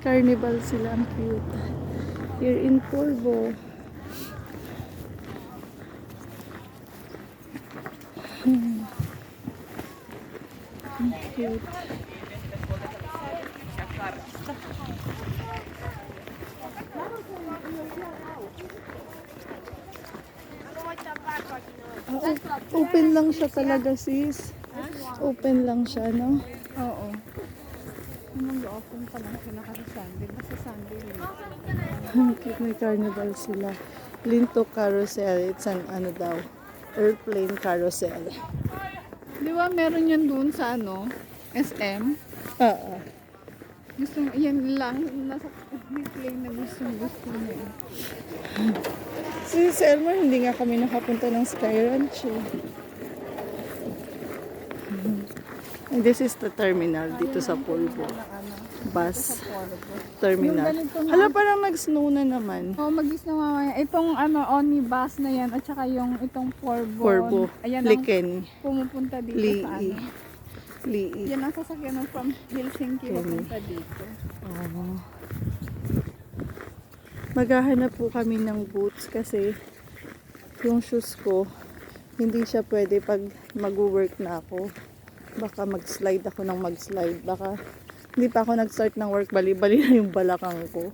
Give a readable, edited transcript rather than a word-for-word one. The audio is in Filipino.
Nag-carnival sila. Ang cute. Here in Polvo. Ang cute. Open lang siya talaga, sis. Open lang siya, no? Oo. Mag-open pa lang sila kasi Sunday. Basta Sunday lang. Cute, may carnival sila. Linto Carousel. It's an ano daw, airplane carousel. Di ba meron yan doon sa ano? SM? Oo. Gusto mo, yan lang. Nasa plane na gusto niya. Si Elmer, hindi nga kami nakapunta ng Sky Ranch. And this is the terminal dito sa Polvo. Bus terminal. Hala, parang nag-snow na naman. Oo, mag-is na mamaya. Itong ano, omnibus na yan at saka yung itong Polvo. Ayan Liken. ang pumupunta dito sa ano. Lii. Yan ang sasakyan from Helsinki papunta dito. Oo. Maghahanap po kami ng boots kasi yung shoes ko hindi siya pwede pag mag-work na ako. Baka mag-slide ako ng mag-slide. Baka hindi pa ako nag-start ng work, bali-bali na yung balakang ko.